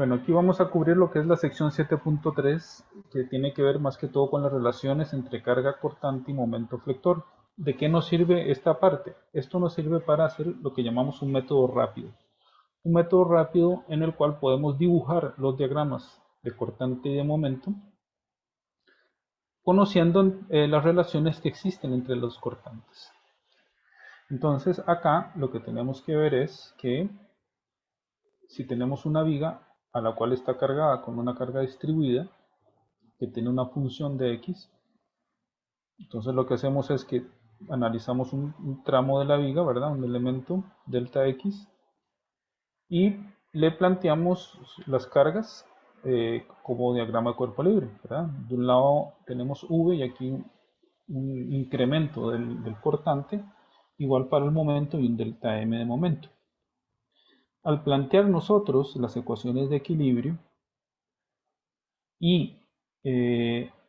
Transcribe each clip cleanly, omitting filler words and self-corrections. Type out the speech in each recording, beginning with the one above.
Bueno, aquí vamos a cubrir lo que es la sección 7.3, que tiene que ver más que todo con las relaciones entre carga cortante y momento flector. ¿De qué nos sirve esta parte? Esto nos sirve para hacer lo que llamamos un método rápido. Un método rápido en el cual podemos dibujar los diagramas de cortante y de momento, conociendo las relaciones que existen entre los cortantes. Entonces acá lo que tenemos que ver es que si tenemos una viga a la cual está cargada con una carga distribuida, que tiene una función de x, entonces lo que hacemos es que analizamos un tramo de la viga, ¿verdad? Un elemento delta x, y le planteamos las cargas como diagrama de cuerpo libre, ¿verdad? De un lado tenemos v y aquí un incremento del cortante igual para el momento y un delta m de momento. Al plantear nosotros las ecuaciones de equilibrio y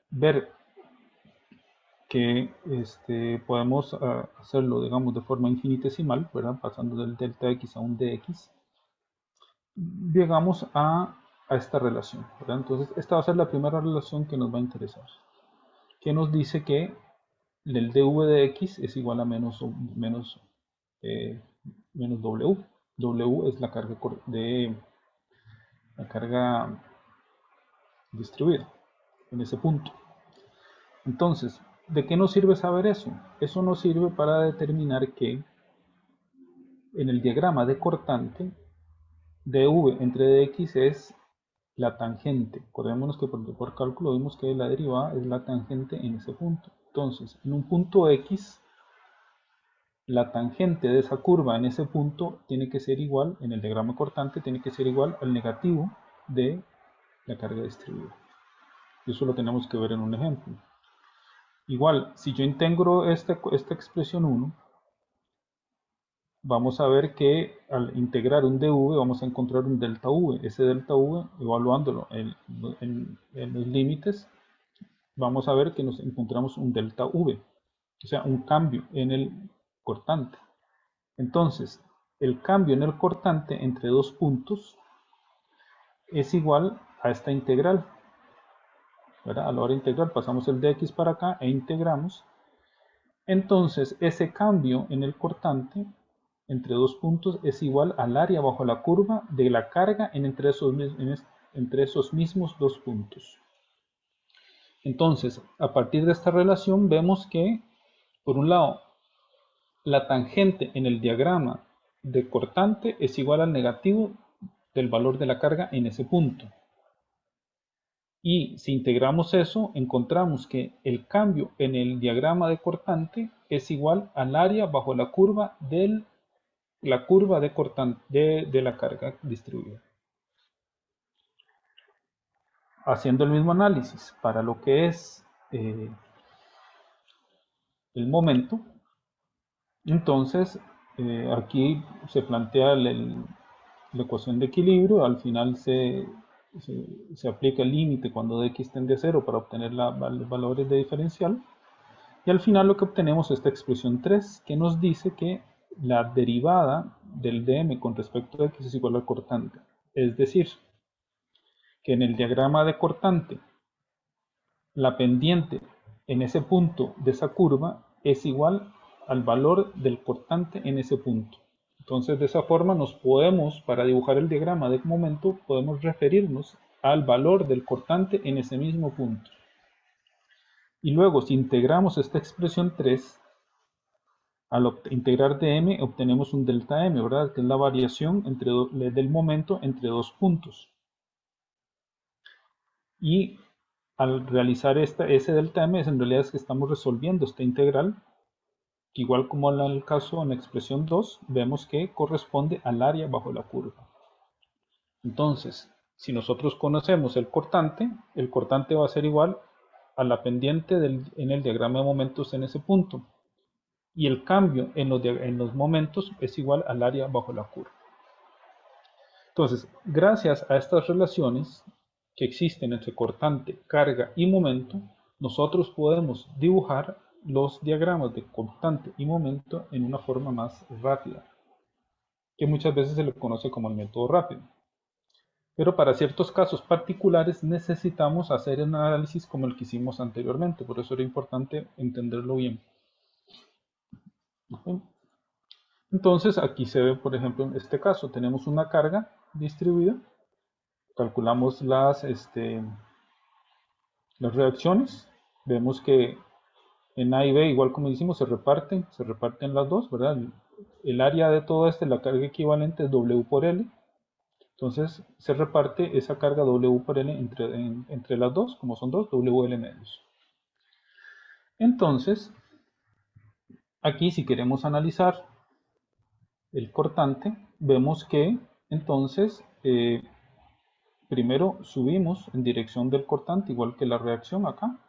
ver que podemos hacerlo, digamos, de forma infinitesimal, ¿verdad? Pasando del delta x a un dx, llegamos a esta relación, ¿verdad? Entonces, esta va a ser la primera relación que nos va a interesar, que nos dice que el dv de x es igual a eh, menos w. W es la carga distribuida en ese punto. Entonces, ¿de qué nos sirve saber eso? Eso nos sirve para determinar que en el diagrama de cortante, dv entre dx es la tangente. Acordémonos que por cálculo vimos que la derivada es la tangente en ese punto. Entonces, en un punto x, la tangente de esa curva en ese punto tiene que ser igual, en el diagrama cortante, tiene que ser igual al negativo de la carga distribuida. Eso lo tenemos que ver en un ejemplo. Igual, si yo integro esta expresión 1, vamos a ver que al integrar un dv vamos a encontrar un delta v. Ese delta v, evaluándolo en los límites, vamos a ver que nos encontramos un delta v, o sea, un cambio en el cortante. Entonces, el cambio en el cortante entre dos puntos es igual a esta integral, ¿verdad? A la hora de integrar pasamos el dx para acá e integramos. Entonces, ese cambio en el cortante entre dos puntos es igual al área bajo la curva de la carga entre esos mismos dos puntos. Entonces, a partir de esta relación vemos que, por un lado, la tangente en el diagrama de cortante es igual al negativo del valor de la carga en ese punto. Y si integramos eso, encontramos que el cambio en el diagrama de cortante es igual al área bajo la curva de la carga distribuida. Haciendo el mismo análisis para lo que es el momento, entonces aquí se plantea la ecuación de equilibrio, al final se aplica el límite cuando dx tiende a 0 para obtener los valores de diferencial, y al final lo que obtenemos es esta expresión 3 que nos dice que la derivada del dm con respecto a x es igual al cortante, es decir, que en el diagrama de cortante la pendiente en ese punto de esa curva es igual al valor del cortante en ese punto. Entonces, de esa forma para dibujar el diagrama de momento, podemos referirnos al valor del cortante en ese mismo punto. Y luego, si integramos esta expresión 3, al integrar dm obtenemos un delta m, ¿verdad? Que es la variación del momento entre dos puntos. Y al realizar ese delta m, en realidad es que estamos resolviendo esta integral, que igual como en el caso en la expresión 2, vemos que corresponde al área bajo la curva. Entonces, si nosotros conocemos el cortante va a ser igual a la pendiente en el diagrama de momentos en ese punto. Y el cambio en los momentos es igual al área bajo la curva. Entonces, gracias a estas relaciones que existen entre cortante, carga y momento, nosotros podemos dibujar los diagramas de cortante y momento en una forma más rápida, que muchas veces se le conoce como el método rápido. Pero para ciertos casos particulares necesitamos hacer un análisis como el que hicimos anteriormente, por eso era importante entenderlo bien. ¿Ok? Entonces aquí se ve, por ejemplo, en este caso tenemos una carga distribuida, calculamos las reacciones, vemos que en A y B, igual como hicimos, se reparten las dos, ¿verdad? El área de todo la carga equivalente es W por L. Entonces se reparte esa carga W por L entre las dos, como son dos, WL medios. Entonces, aquí si queremos analizar el cortante, vemos que entonces primero subimos en dirección del cortante, igual que la reacción acá.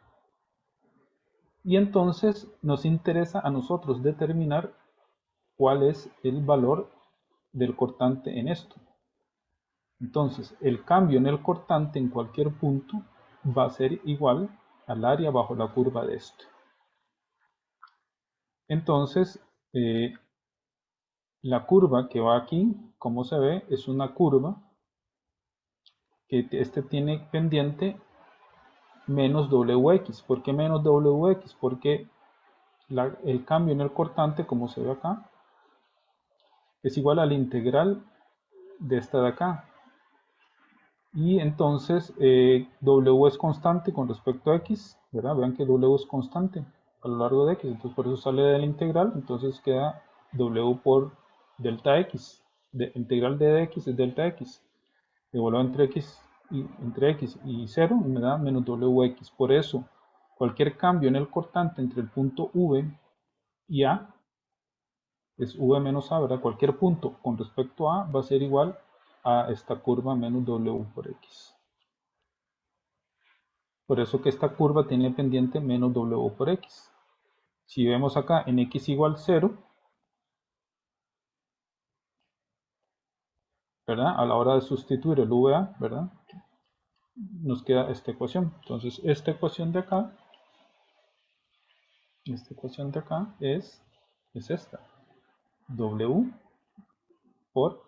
Y entonces nos interesa a nosotros determinar cuál es el valor del cortante en esto. Entonces, el cambio en el cortante en cualquier punto va a ser igual al área bajo la curva de esto. Entonces, la curva que va aquí, como se ve, es una curva que tiene pendiente menos Wx. ¿Por qué menos Wx? Porque el cambio en el cortante, como se ve acá, es igual a la integral de esta de acá. Y entonces W es constante con respecto a X, ¿verdad? Vean que W es constante a lo largo de X, entonces por eso sale de la integral, entonces queda W por delta X. Integral de dx es delta X. Devuelvo entre X y 0 y me da menos Wx. Por eso, cualquier cambio en el cortante entre el punto V y A es V menos A, ¿verdad? Cualquier punto con respecto a A va a ser igual a esta curva menos W por X. Por eso que esta curva tiene pendiente menos W por X. Si vemos acá en X igual 0, ¿verdad? A la hora de sustituir el VA, ¿verdad? Nos queda esta ecuación. Entonces, esta ecuación de acá es esta. W por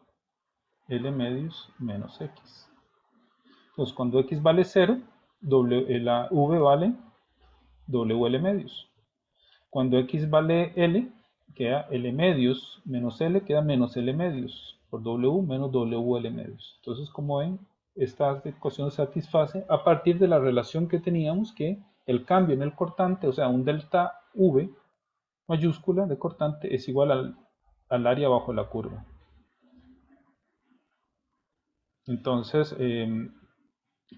L medios menos X. Entonces, cuando X vale 0, la V vale WL medios. Cuando X vale L, queda L medios menos L, queda menos L medios por W menos WL medios. Entonces, como ven, esta ecuación se satisface a partir de la relación que teníamos que el cambio en el cortante, o sea, un delta V mayúscula de cortante es igual al área bajo la curva. Entonces, en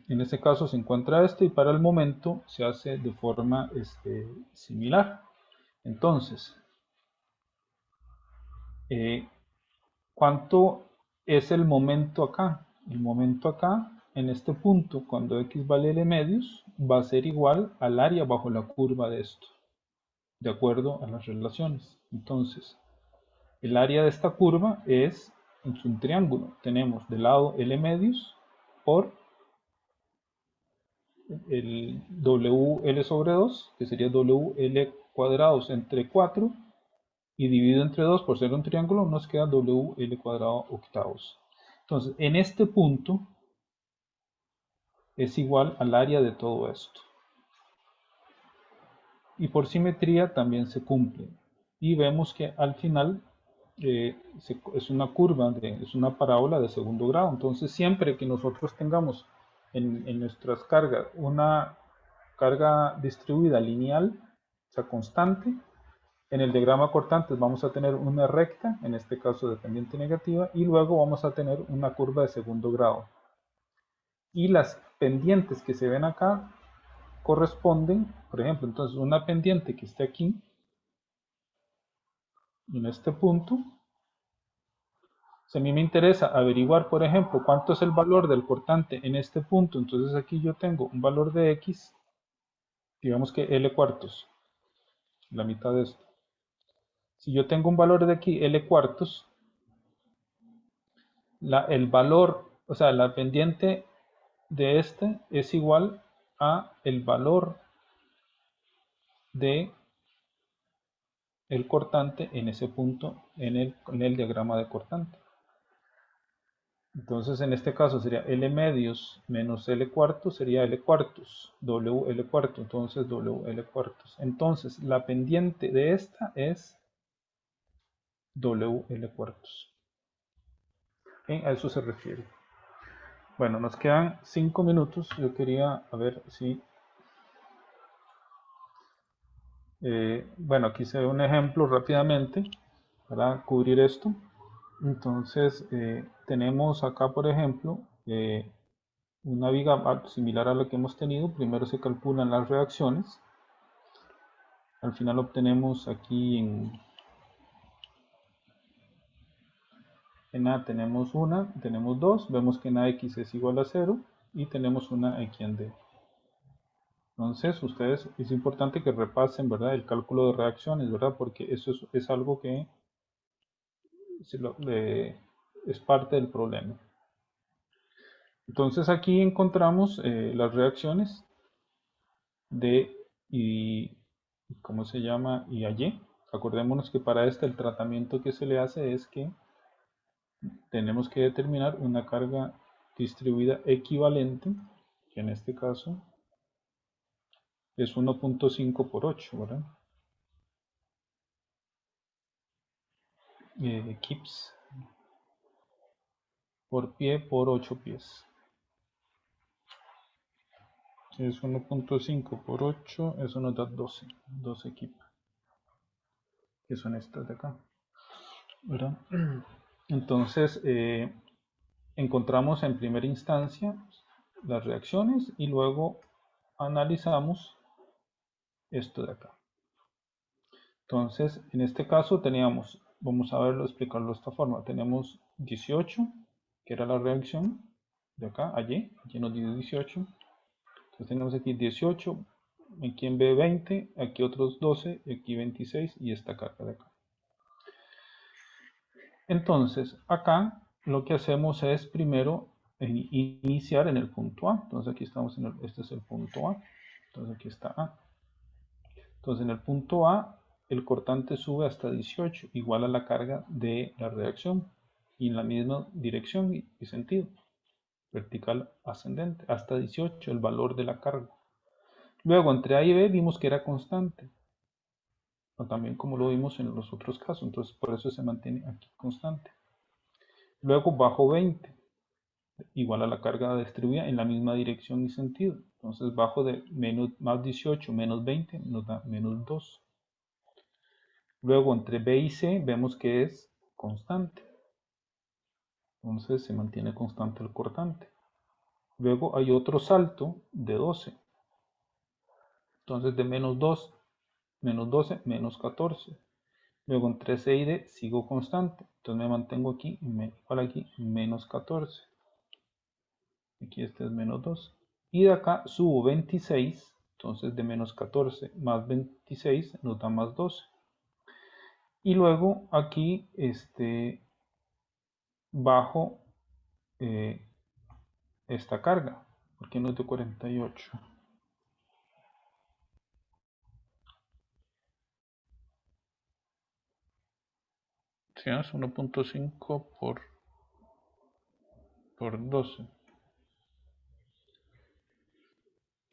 este caso se encuentra esto y para el momento se hace de forma similar. Entonces, ¿cuánto es el momento acá? El momento acá, en este punto, cuando x vale L medios, va a ser igual al área bajo la curva de esto, de acuerdo a las relaciones. Entonces, el área de esta curva es un triángulo. Tenemos de lado L medios por el WL sobre 2, que sería WL cuadrados entre 4, y dividido entre 2 por ser un triángulo, nos queda WL cuadrado octavos. Entonces, en este punto es igual al área de todo esto. Y por simetría también se cumple. Y vemos que al final es una curva, es una parábola de segundo grado. Entonces, siempre que nosotros tengamos en nuestras cargas una carga distribuida lineal, o sea, constante, en el diagrama cortantes vamos a tener una recta, en este caso de pendiente negativa, y luego vamos a tener una curva de segundo grado. Y las pendientes que se ven acá corresponden, por ejemplo, entonces una pendiente que esté aquí, en este punto, si a mí me interesa averiguar, por ejemplo, cuánto es el valor del cortante en este punto, entonces aquí yo tengo un valor de X, digamos que L cuartos, la mitad de esto. Si yo tengo un valor de aquí, L cuartos, el valor, o sea, la pendiente de este es igual a el valor de el cortante en ese punto en el diagrama de cortante. Entonces en este caso sería L medios menos L cuartos, sería L cuartos, WL cuarto, entonces WL cuartos. Entonces la pendiente de esta es WL cuartos. A eso se refiere. Bueno, nos quedan 5 minutos. Yo quería a ver si... bueno, aquí se ve un ejemplo rápidamente para cubrir esto. Entonces, tenemos acá, por ejemplo, una viga similar a la que hemos tenido. Primero se calculan las reacciones. Al final obtenemos aquí en A tenemos una, tenemos dos. Vemos que en AX es igual a 0 y tenemos una X en D. Entonces, ustedes es importante que repasen, ¿verdad? El cálculo de reacciones, ¿verdad? Porque eso es algo que es parte del problema. Entonces, aquí encontramos las reacciones de y, ¿cómo se llama? Y a Y. Acordémonos que para este el tratamiento que se le hace es que tenemos que determinar una carga distribuida equivalente, que en este caso es 1.5 por 8, ¿verdad? Kips por pie por 8 pies. Es 1.5 por 8, eso nos da 12 kips, que son estas de acá, ¿verdad? Entonces, encontramos en primera instancia las reacciones y luego analizamos esto de acá. Entonces, en este caso teníamos, vamos a verlo, explicarlo de esta forma, tenemos 18, que era la reacción de acá, allí nos dio 18. Entonces tenemos aquí 18, aquí en B 20, aquí otros 12, aquí 26 y esta carga de acá. Entonces, acá lo que hacemos es primero iniciar en el punto A. Entonces aquí estamos en este es el punto A. Entonces aquí está A. Entonces en el punto A el cortante sube hasta 18, igual a la carga de la reacción y en la misma dirección y sentido, vertical ascendente, hasta 18 el valor de la carga. Luego entre A y B vimos que era constante, o también como lo vimos en los otros casos, entonces por eso se mantiene aquí constante. Luego bajo 20, igual a la carga distribuida en la misma dirección y sentido. Entonces bajo de más 18 menos 20 nos da menos 2. Luego entre B y C vemos que es constante. Entonces se mantiene constante el cortante. Luego hay otro salto de 12. Entonces de menos 2, menos 12, menos 14. Luego entre C y D sigo constante. Entonces me mantengo aquí, igual aquí, menos 14. Aquí este es menos 2. Y de acá subo 26. Entonces de menos 14 más 26 nos da más 12. Y luego aquí bajo esta carga. Porque no es de 48. Sí, es 1.5 por 12.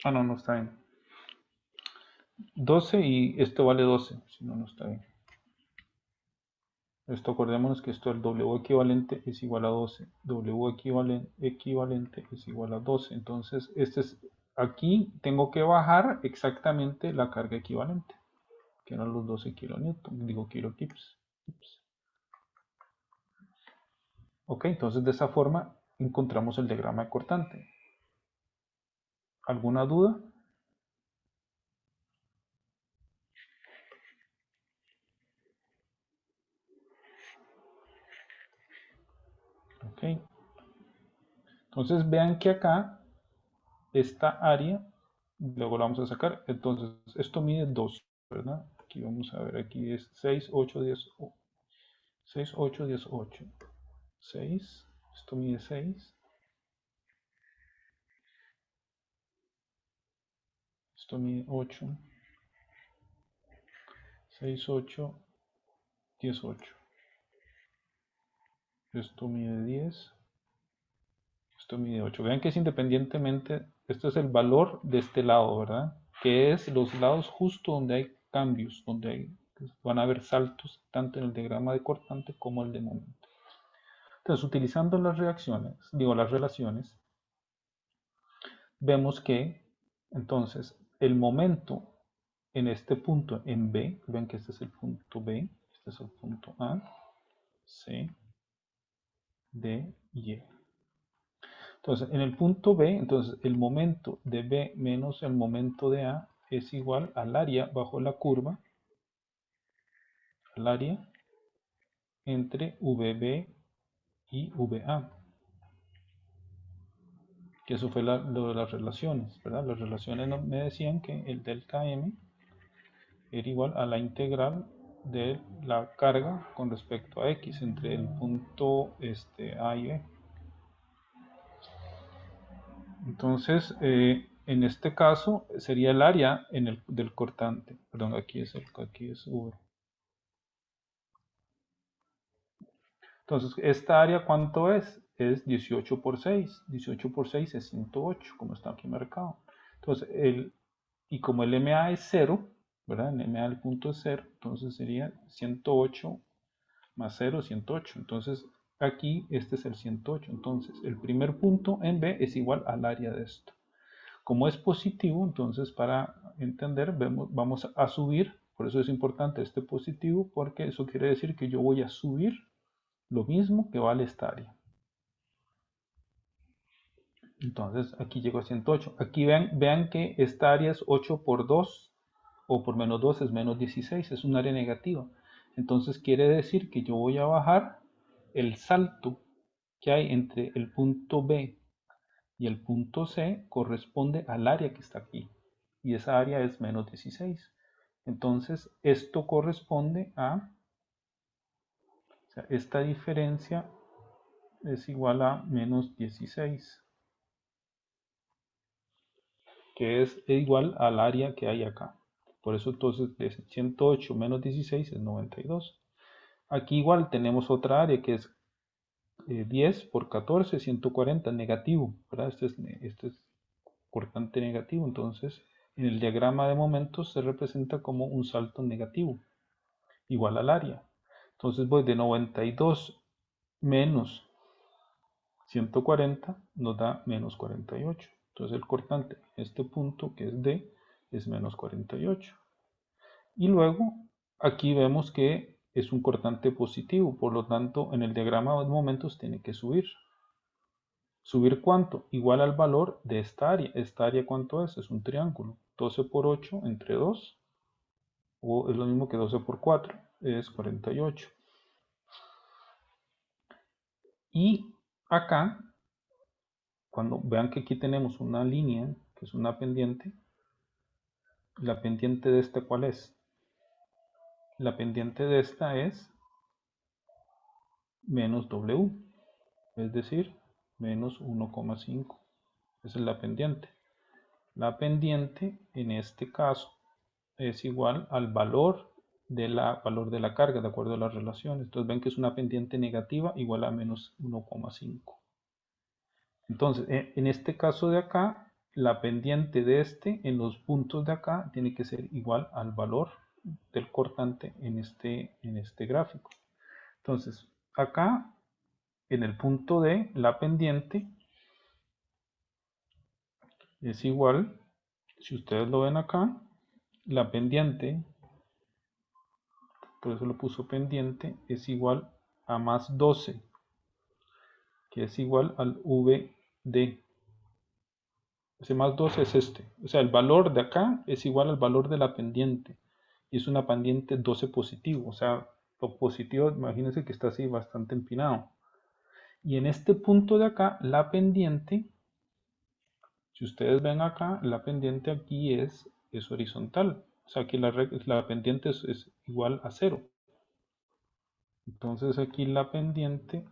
Ah, no, no está bien. 12 y esto vale 12. Si no, no está bien. Esto acordémonos que esto el W equivalente es igual a 12. W equivalente es igual a 12. Entonces, aquí tengo que bajar exactamente la carga equivalente, que eran los 12 kilonewton, digo kilokips. Ok, entonces de esa forma encontramos el diagrama de cortante. ¿Alguna duda? Ok, entonces vean que acá esta área, luego la vamos a sacar, entonces esto mide 2, ¿verdad? Aquí vamos a ver, aquí es 6, 8, 10, 6, 8, 10, 8, 6, esto mide 6, esto mide 8, 6, 8, 10, 8, esto mide 10, Esto mide 8. Vean que es independientemente, esto es el valor de este lado, ¿verdad? Que es los lados justo donde hay cambios, donde van a haber saltos, tanto en el diagrama de cortante como el de momento. Entonces, utilizando las reacciones, digo las relaciones, vemos que entonces el momento en este punto en B, ven que este es el punto B, este es el punto A, C, D y E. Entonces, en el punto B, entonces el momento de B menos el momento de A es igual al área bajo la curva, al área entre VB y VA. Que eso fue lo de las relaciones, ¿verdad? Las relaciones me decían que el delta M era igual a la integral de la carga con respecto a X entre el punto A y B. Entonces, en este caso sería el área del cortante. Perdón, aquí es V. Entonces, ¿esta área cuánto es? Es 18 por 6. 18 por 6 es 108, como está aquí marcado. Entonces, y como el MA es 0, ¿verdad? El MA del punto es 0, entonces sería 108 más 0, 108. Entonces, aquí este es el 108. Entonces, el primer punto en B es igual al área de esto. Como es positivo, entonces para entender, vamos a subir, por eso es importante este positivo, porque eso quiere decir que yo voy a subir lo mismo que vale esta área. Entonces aquí llego a 108. Aquí vean que esta área es 8 por 2 o por menos 2 es menos 16, es un área negativa. Entonces quiere decir que yo voy a bajar el salto que hay entre el punto B y el punto C corresponde al área que está aquí. Y esa área es menos 16. Entonces esto corresponde a, o sea, esta diferencia es igual a menos 16. Que es igual al área que hay acá. Por eso entonces de 108 menos 16 es 92. Aquí igual tenemos otra área que es 10 por 14, 140, negativo, ¿verdad? Este es cortante negativo, entonces en el diagrama de momentos se representa como un salto negativo, igual al área. Entonces voy de 92 menos 140 nos da menos 48. Entonces el cortante, este punto que es D, es menos 48. Y luego aquí vemos que es un cortante positivo, por lo tanto en el diagrama de momentos tiene que subir. ¿Subir cuánto? Igual al valor de esta área. ¿Esta área cuánto es? Es un triángulo. 12 por 8 entre 2, o es lo mismo que 12 por 4, es 48. Y acá, cuando vean que aquí tenemos una línea, que es una pendiente, la pendiente de esta, ¿cuál es? La pendiente de esta es menos W, es decir, menos 1,5. Esa es la pendiente. La pendiente, en este caso, es igual al valor de la carga, de acuerdo a las relaciones. Entonces ven que es una pendiente negativa igual a menos 1,5. Entonces, en este caso de acá, la pendiente de en los puntos de acá, tiene que ser igual al valor del cortante en este gráfico. Entonces, acá, en el punto D, la pendiente es igual, si ustedes lo ven acá, la pendiente, por eso lo puso pendiente, es igual a más 12, que es igual al VD. Ese más 12 es este. O sea, el valor de acá es igual al valor de la pendiente. Y es una pendiente 12 positivo. O sea, lo positivo, imagínense que está así bastante empinado. Y en este punto de acá, la pendiente, si ustedes ven acá, la pendiente aquí es horizontal. O sea, que la pendiente es igual a 0. Entonces aquí la pendiente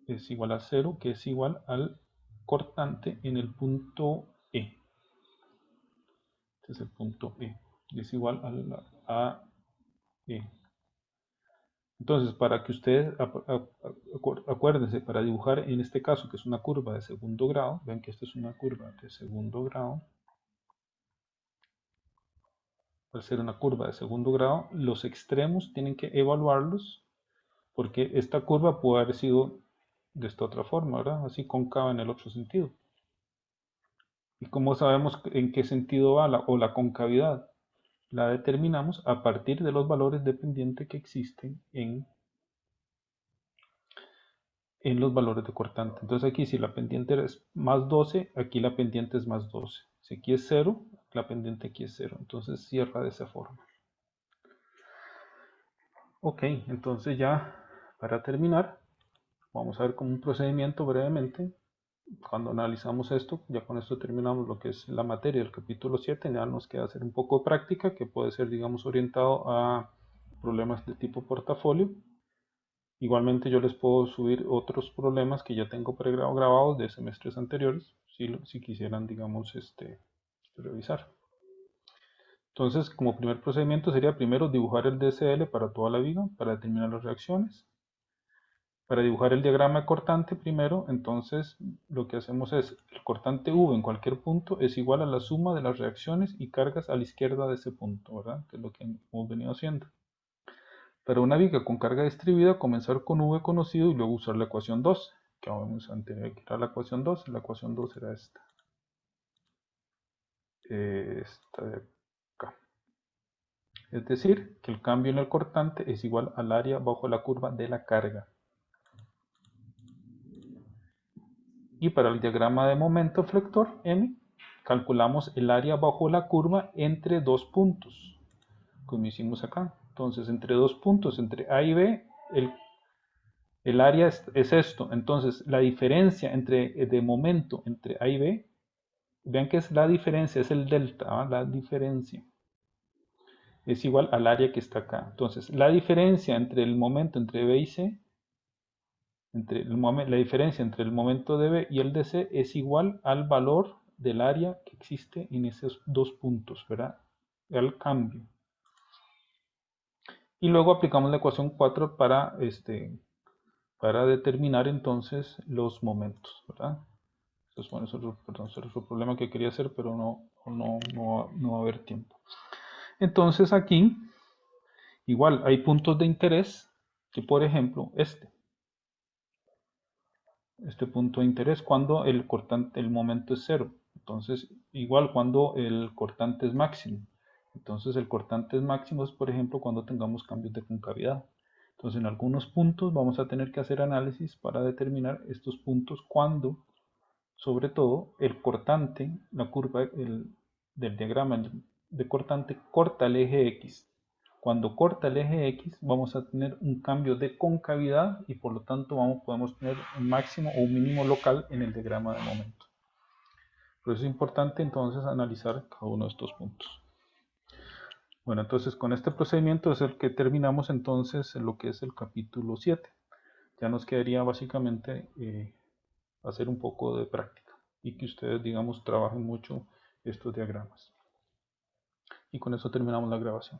es igual a 0, que es igual al cortante en el punto E. Este es el punto E. Es igual a E. Entonces, para que ustedes acuérdense, para dibujar en este caso, que es una curva de segundo grado, vean que esta es una curva de segundo grado, al ser una curva de segundo grado, los extremos tienen que evaluarlos, porque esta curva puede haber sido de esta otra forma, ¿verdad? Así cóncava en el otro sentido. ¿Y cómo sabemos en qué sentido va la concavidad? La determinamos a partir de los valores de pendiente que existen en los valores de cortante. Entonces aquí si la pendiente es más 12, aquí la pendiente es más 12. Si aquí es 0, la pendiente aquí es 0. Entonces cierra de esa forma. Ok, entonces ya para terminar, vamos a ver como un procedimiento brevemente. Cuando analizamos esto, ya con esto terminamos lo que es la materia del capítulo 7, ya nos queda hacer un poco de práctica que puede ser, digamos, orientado a problemas de tipo portafolio. Igualmente yo les puedo subir otros problemas que ya tengo pregrabados de semestres anteriores, si quisieran, digamos, revisar. Entonces, como primer procedimiento sería primero dibujar el DSL para toda la viga, para determinar las reacciones. Para dibujar el diagrama cortante primero, entonces lo que hacemos es, el cortante V en cualquier punto es igual a la suma de las reacciones y cargas a la izquierda de ese punto, ¿verdad? Que es lo que hemos venido haciendo. Para una viga con carga distribuida, comenzar con V conocido y luego usar la ecuación 2, que vamos a tener que era la ecuación 2. La ecuación 2 era esta. Esta de acá. Es decir, que el cambio en el cortante es igual al área bajo la curva de la carga. Y para el diagrama de momento flector M, calculamos el área bajo la curva entre dos puntos, como hicimos acá. Entonces, entre dos puntos, entre A y B, el área es esto. Entonces, la diferencia de momento entre A y B, vean que es la diferencia, es el delta, ¿ah? La diferencia es igual al área que está acá. Entonces, la diferencia entre el momento entre B y C, la diferencia entre el momento de B y el de C es igual al valor del área que existe en esos dos puntos, ¿verdad? Al cambio. Y luego aplicamos la ecuación 4 para determinar entonces los momentos, ¿verdad? Entonces, bueno, eso es otro problema que quería hacer, pero no va a haber tiempo. Entonces aquí, igual, hay puntos de interés que, por ejemplo, este punto de interés cuando el momento es cero. Entonces, igual cuando el cortante es máximo. Entonces, el cortante es máximo es, por ejemplo, cuando tengamos cambios de concavidad. Entonces, en algunos puntos vamos a tener que hacer análisis para determinar estos puntos cuando, sobre todo, el cortante, la curva del diagrama de cortante corta el eje X. Cuando corta el eje X vamos a tener un cambio de concavidad y por lo tanto podemos tener un máximo o un mínimo local en el diagrama de momento. Por eso es importante entonces analizar cada uno de estos puntos. Bueno, entonces con este procedimiento es el que terminamos entonces lo que es el capítulo 7. Ya nos quedaría básicamente hacer un poco de práctica y que ustedes, digamos, trabajen mucho estos diagramas. Y con eso terminamos la grabación.